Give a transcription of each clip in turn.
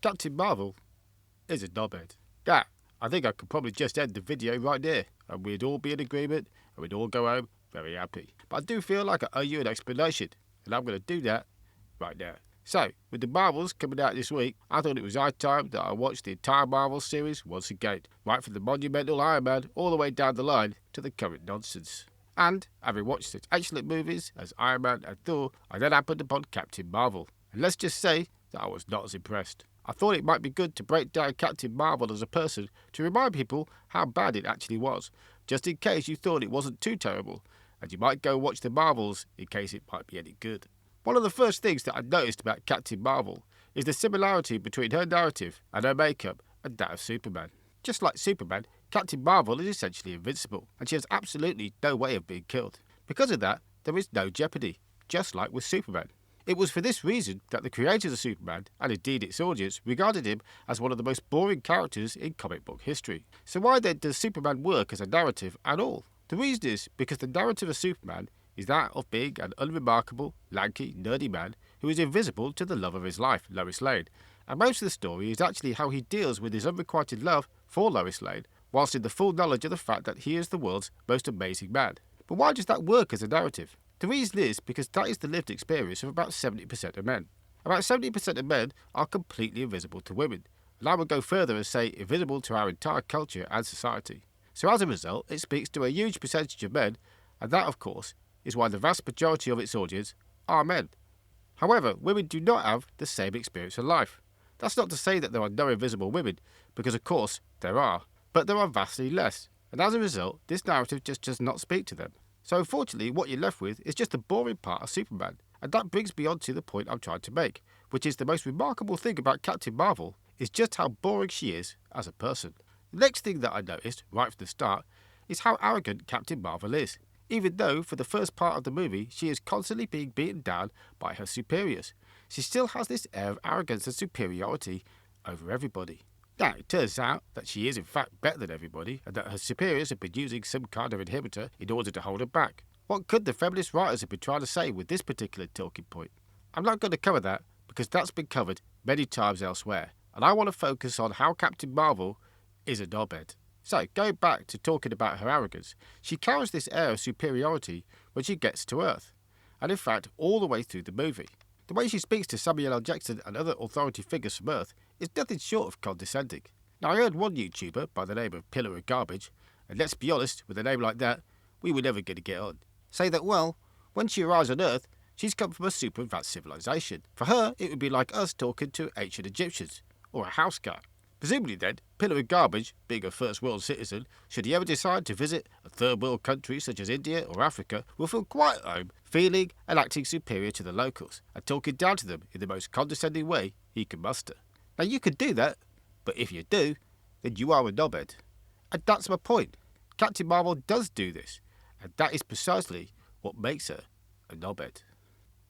Captain Marvel is a knobhead. Yeah, I think I could probably just end the video right there, and we'd all be in agreement, and we'd all go home very happy. But I do feel like I owe you an explanation, and I'm going to do that right now. So, with the Marvels coming out this week, I thought it was high time that I watched the entire Marvel series once again, right from the monumental Iron Man all the way down the line to the current nonsense. And, having watched such excellent movies as Iron Man and Thor, I then happened upon Captain Marvel. And let's just say that I was not as impressed. I thought it might be good to break down Captain Marvel as a person to remind people how bad it actually was, just in case you thought it wasn't too terrible, and you might go watch the Marvels in case it might be any good. One of the first things that I noticed about Captain Marvel is the similarity between her narrative and her makeup and that of Superman. Just like Superman, Captain Marvel is essentially invincible, and she has absolutely no way of being killed. Because of that, there is no jeopardy, just like with Superman. It was for this reason that the creators of Superman, and indeed its audience, regarded him as one of the most boring characters in comic book history. So why then does Superman work as a narrative at all? The reason is because the narrative of Superman is that of being an unremarkable, lanky, nerdy man who is invisible to the love of his life, Lois Lane, and most of the story is actually how he deals with his unrequited love for Lois Lane, whilst in the full knowledge of the fact that he is the world's most amazing man. But why does that work as a narrative? The reason is because that is the lived experience of about 70% of men. About 70% of men are completely invisible to women, and I would go further and say invisible to our entire culture and society. So as a result, it speaks to a huge percentage of men, and that, of course, is why the vast majority of its audience are men. However, women do not have the same experience of life. That's not to say that there are no invisible women, because of course there are, but there are vastly less, and as a result, this narrative just does not speak to them. So unfortunately, what you're left with is just the boring part of Superman, and that brings me on to the point I'm trying to make, which is the most remarkable thing about Captain Marvel is just how boring she is as a person. The next thing that I noticed, right from the start, is how arrogant Captain Marvel is. Even though, for the first part of the movie, she is constantly being beaten down by her superiors, she still has this air of arrogance and superiority over everybody. Now, it turns out that she is in fact better than everybody, and that her superiors have been using some kind of inhibitor in order to hold her back. What could the feminist writers have been trying to say with this particular talking point? I'm not going to cover that, because that's been covered many times elsewhere, and I want to focus on how Captain Marvel is a knobhead. So, going back to talking about her arrogance, she carries this air of superiority when she gets to Earth, and in fact all the way through the movie. The way she speaks to Samuel L. Jackson and other authority figures from Earth is nothing short of condescending. Now, I heard one YouTuber by the name of Pillar of Garbage, and let's be honest, with a name like that, we were never going to get on, say that, well, when she arrives on Earth, she's come from a super advanced civilization. For her, it would be like us talking to ancient Egyptians, or a house cat. Presumably then, Pillar of Garbage, being a first world citizen, should he ever decide to visit a third world country such as India or Africa, will feel quite at home, feeling and acting superior to the locals, and talking down to them in the most condescending way he can muster. Now you could do that, but if you do, then you are a knobhead. And that's my point. Captain Marvel does do this, and that is precisely what makes her a knobhead.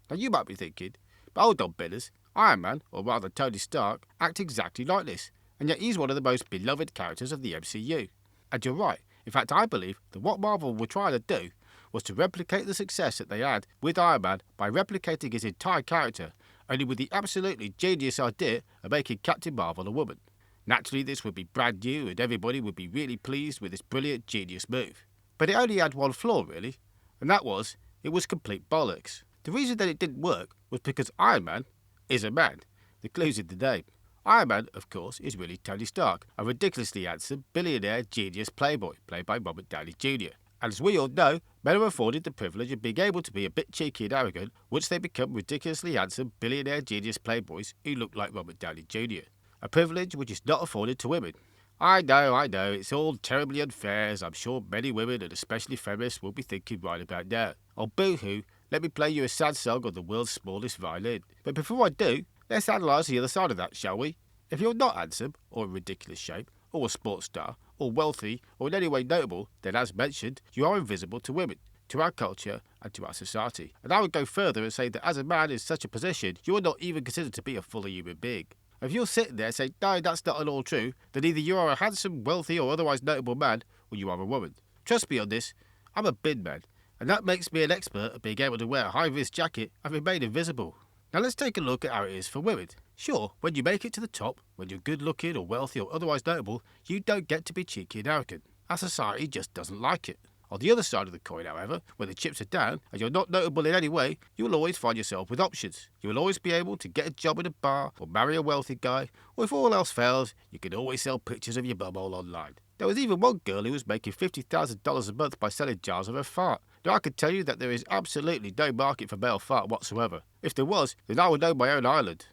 Now you might be thinking, but hold on, Billers, Iron Man, or rather Tony Stark, act exactly like this, and yet he's one of the most beloved characters of the MCU. And you're right, in fact I believe that what Marvel were trying to do was to replicate the success that they had with Iron Man by replicating his entire character, only with the absolutely genius idea of making Captain Marvel a woman. Naturally this would be brand new and everybody would be really pleased with this brilliant genius move. But it only had one flaw really, and that was, it was complete bollocks. The reason that it didn't work was because Iron Man is a man. The clue's in the name. Iron Man, of course, is really Tony Stark, a ridiculously handsome, billionaire, genius playboy, played by Robert Downey Jr. And as we all know, men are afforded the privilege of being able to be a bit cheeky and arrogant once they become ridiculously handsome, billionaire, genius playboys who look like Robert Downey Jr. A privilege which is not afforded to women. I know, it's all terribly unfair, as I'm sure many women, and especially feminists, will be thinking right about now. Oh, boo-hoo, let me play you a sad song on the world's smallest violin. But before I do, let's analyse the other side of that, shall we? If you're not handsome, or in ridiculous shape, or a sports star, or wealthy, or in any way notable, then as mentioned, you are invisible to women, to our culture, and to our society. And I would go further and say that as a man in such a position, you are not even considered to be a fully human being. If you're sitting there saying, no, that's not at all true, then either you are a handsome, wealthy, or otherwise notable man, or you are a woman. Trust me on this, I'm a bin man, and that makes me an expert at being able to wear a high-vis jacket and remain invisible. Now let's take a look at how it is for women. Sure, when you make it to the top, when you're good looking or wealthy or otherwise notable, you don't get to be cheeky and arrogant. Our society just doesn't like it. On the other side of the coin, however, when the chips are down and you're not notable in any way, you will always find yourself with options. You will always be able to get a job in a bar or marry a wealthy guy, or if all else fails, you can always sell pictures of your bumhole online. There was even one girl who was making $50,000 a month by selling jars of her fart. Now I can tell you that there is absolutely no market for male fart whatsoever. If there was, then I would own my own island.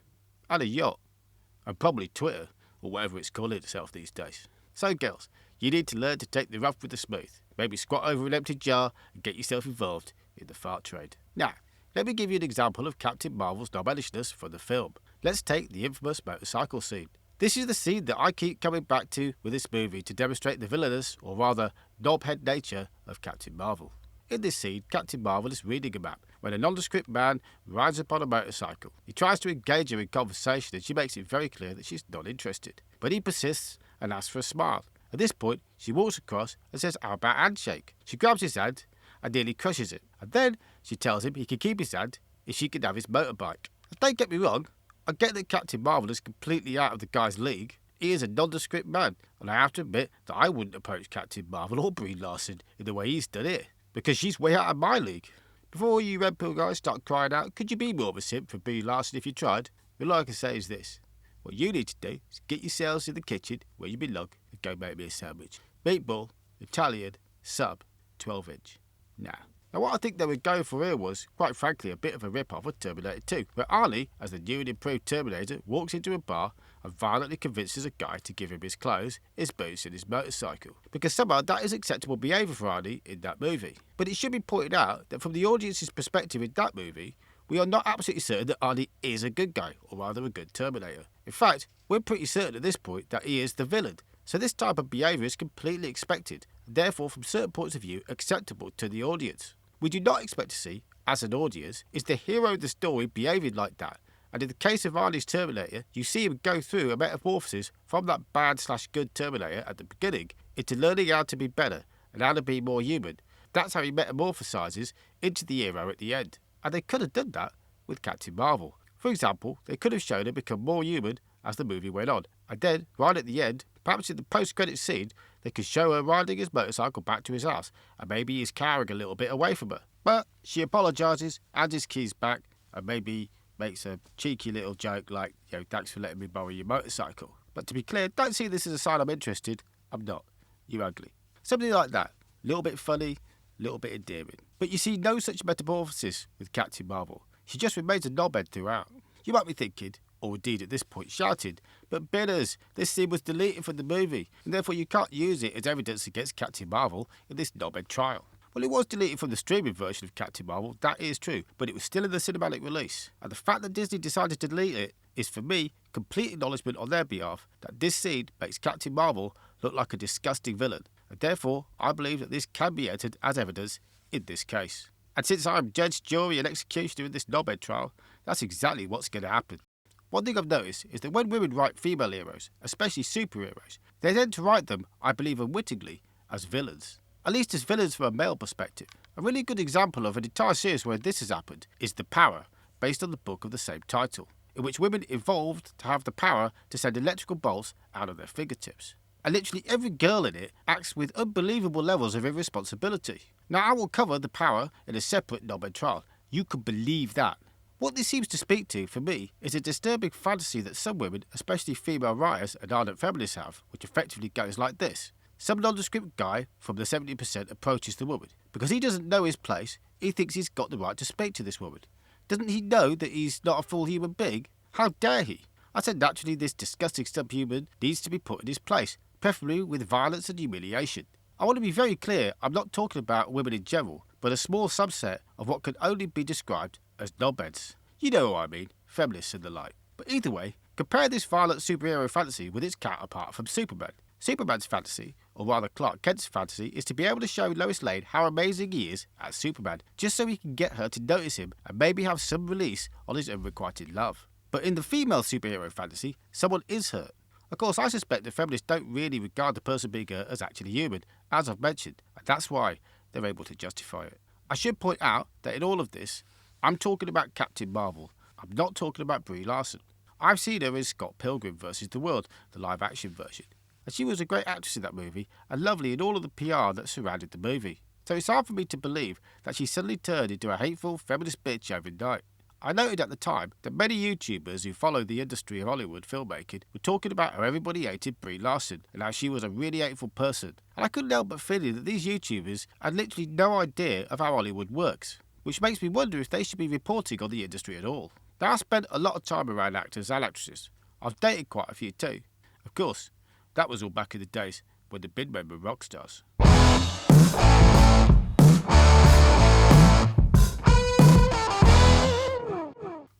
And a yacht. And probably Twitter, or whatever it's calling itself these days. So girls, you need to learn to take the rough with the smooth. Maybe squat over an empty jar and get yourself involved in the fart trade. Now, let me give you an example of Captain Marvel's knob-headishness from the film. Let's take the infamous motorcycle scene. This is the scene that I keep coming back to with this movie to demonstrate the villainous, or rather, knobhead nature of Captain Marvel. In this scene, Captain Marvel is reading a map when a nondescript man rides upon a motorcycle. He tries to engage her in conversation and she makes it very clear that she's not interested. But he persists and asks for a smile. At this point, she walks across and says, "How about a handshake?" She grabs his hand and nearly crushes it. And then she tells him he can keep his hand if she can have his motorbike. And don't get me wrong, I get that Captain Marvel is completely out of the guy's league. He is a nondescript man, and I have to admit that I wouldn't approach Captain Marvel or Brie Larson in the way he's done it, because she's way out of my league. Before you red pill guys start crying out, could you be more of a simp for Brie Larson if you tried? All I can say is this. What you need to do is get yourselves in the kitchen where you belong and go make me a sandwich. Meatball, Italian, sub, 12-inch. Now what I think they were going for here was, quite frankly, a bit of a rip-off of Terminator 2, where Arnie, as the new and improved Terminator, walks into a bar and violently convinces a guy to give him his clothes, his boots and his motorcycle. Because somehow that is acceptable behaviour for Arnie in that movie. But it should be pointed out that from the audience's perspective in that movie, we are not absolutely certain that Arnie is a good guy, or rather a good Terminator. In fact, we're pretty certain at this point that he is the villain. So this type of behaviour is completely expected, and therefore from certain points of view acceptable to the audience. We do not expect to see, as an audience, is the hero of the story behaving like that. And in the case of Arnie's Terminator, you see him go through a metamorphosis from that bad/good Terminator at the beginning into learning how to be better and how to be more human. That's how he metamorphosises into the hero at the end. And they could have done that with Captain Marvel. For example, they could have shown her become more human as the movie went on. And then, right at the end, perhaps in the post-credits scene, they could show her riding his motorcycle back to his house, and maybe he's cowering a little bit away from her. But she apologises, hands his keys back, and maybe makes a cheeky little joke like, thanks for letting me borrow your motorcycle. But to be clear, don't see this as a sign I'm interested. I'm not. You're ugly. Something like that. A little bit funny, a little bit endearing. But you see no such metamorphosis with Captain Marvel. She just remains a knobhead throughout. You might be thinking, or indeed at this point shouted, but bitters, this scene was deleted from the movie, and therefore you can't use it as evidence against Captain Marvel in this knobhead trial. Well, it was deleted from the streaming version of Captain Marvel, that is true, but it was still in the cinematic release. And the fact that Disney decided to delete it is, for me, complete acknowledgement on their behalf that this scene makes Captain Marvel look like a disgusting villain, and therefore I believe that this can be entered as evidence in this case. And since I am judge, jury and executioner in this knobhead trial, that's exactly what's going to happen. One thing I've noticed is that when women write female heroes, especially superheroes, they tend to write them, I believe unwittingly, as villains. At least as villains from a male perspective. A really good example of an entire series where this has happened is The Power, based on the book of the same title, in which women evolved to have the power to send electrical bolts out of their fingertips. And literally every girl in it acts with unbelievable levels of irresponsibility. Now I will cover The Power in a separate knobhead trial. You can believe that. What this seems to speak to, for me, is a disturbing fantasy that some women, especially female writers and ardent feminists have, which effectively goes like this. Some nondescript guy from the 70% approaches the woman. Because he doesn't know his place, he thinks he's got the right to speak to this woman. Doesn't he know that he's not a full human being? How dare he? I said naturally this disgusting subhuman needs to be put in his place, preferably with violence and humiliation. I want to be very clear, I'm not talking about women in general, but a small subset of what can only be described as knobheads. You know what I mean, feminists and the like. But either way, compare this violent superhero fantasy with its counterpart from Superman. Superman's fantasy, or rather Clark Kent's fantasy, is to be able to show Lois Lane how amazing he is as Superman, just so he can get her to notice him and maybe have some release on his unrequited love. But in the female superhero fantasy, someone is hurt. Of course, I suspect that feminists don't really regard the person being hurt as actually human, as I've mentioned, and that's why they're able to justify it. I should point out that in all of this, I'm talking about Captain Marvel. I'm not talking about Brie Larson. I've seen her in Scott Pilgrim vs. the World, the live-action version, and she was a great actress in that movie and lovely in all of the PR that surrounded the movie. So it's hard for me to believe that she suddenly turned into a hateful feminist bitch overnight. I noted at the time that many YouTubers who follow the industry of Hollywood filmmaking were talking about how everybody hated Brie Larson and how she was a really hateful person, and I couldn't help but feeling that these YouTubers had literally no idea of how Hollywood works, which makes me wonder if they should be reporting on the industry at all. Now, I spent a lot of time around actors and actresses. I've dated quite a few too. Of course, that was all back in the days when the big men were rock stars.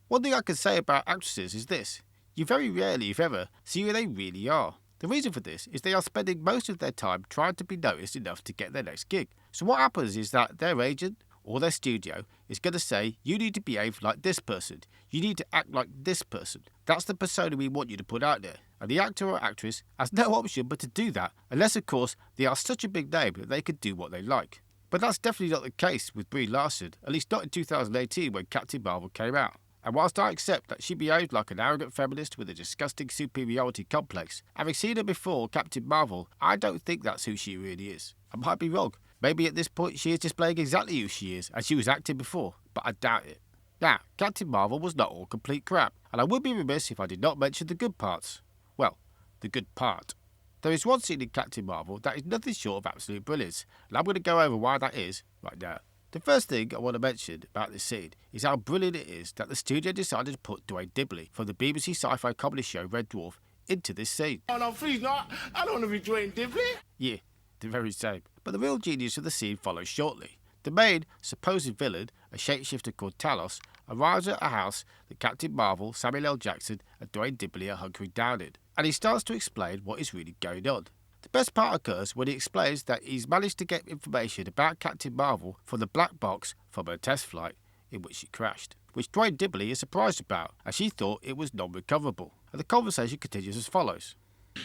One thing I can say about actresses is this: you very rarely, if ever, see who they really are. The reason for this is they are spending most of their time trying to be noticed enough to get their next gig. So what happens is that their agent or their studio is going to say, you need to behave like this person, you need to act like this person. That's the persona we want you to put out there. And the actor or actress has no option but to do that, unless of course they are such a big name that they can do what they like. But that's definitely not the case with Brie Larson, at least not in 2018 when Captain Marvel came out. And whilst I accept that she behaved like an arrogant feminist with a disgusting superiority complex, having seen her before Captain Marvel, I don't think that's who she really is. I might be wrong. Maybe at this point she is displaying exactly who she is, and she was acting before, but I doubt it. Now, Captain Marvel was not all complete crap, and I would be remiss if I did not mention the good parts. Well, the good part. There is one scene in Captain Marvel that is nothing short of absolute brilliance, and I'm going to go over why that is right now. The first thing I want to mention about this scene is how brilliant it is that the studio decided to put Dwayne Dibley from the BBC sci-fi comedy show Red Dwarf into this scene. Oh no, please, no, I don't want to be Dwayne Dibley. Yeah, the very same. But the real genius of the scene follows shortly. The main, supposed villain, a shapeshifter called Talos, arrives at a house that Captain Marvel, Samuel L. Jackson and Dwayne Dibley are hunkering down in, and he starts to explain what is really going on. The best part occurs when he explains that he's managed to get information about Captain Marvel from the black box from her test flight in which she crashed, which Dwayne Dibley is surprised about, as she thought it was non-recoverable. And the conversation continues as follows.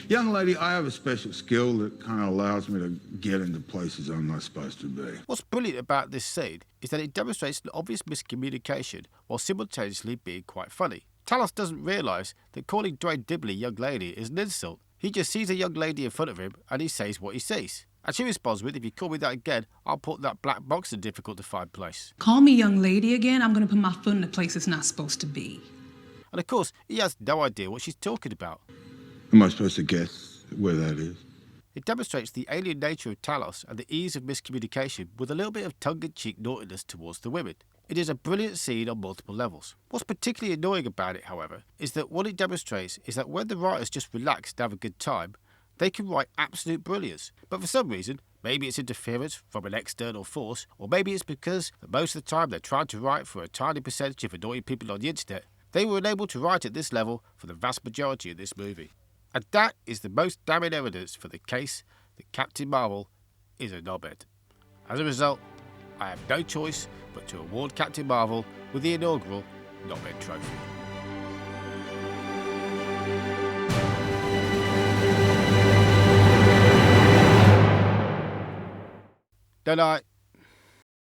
Young lady, I have a special skill that kind of allows me to get into places I'm not supposed to be. What's brilliant about this scene is that it demonstrates an obvious miscommunication while simultaneously being quite funny. Talos doesn't realise that calling Dwayne Dibley young lady is an insult. He just sees a young lady in front of him and he says what he sees. And she responds with, if you call me that again, I'll put that black box in a difficult to find place. Call me young lady again, I'm going to put my foot in a place it's not supposed to be. And of course, he has no idea what she's talking about. Am I supposed to guess where that is? It demonstrates the alien nature of Talos and the ease of miscommunication with a little bit of tongue-in-cheek naughtiness towards the women. It is a brilliant scene on multiple levels. What's particularly annoying about it, however, is that what it demonstrates is that when the writers just relax and have a good time, they can write absolute brilliance. But for some reason, maybe it's interference from an external force, or maybe it's because that most of the time they're trying to write for a tiny percentage of annoying people on the internet, they were unable to write at this level for the vast majority of this movie. And that is the most damning evidence for the case that Captain Marvel is a knobhead. As a result, I have no choice but to award Captain Marvel with the inaugural Knobhead Trophy. Don't I?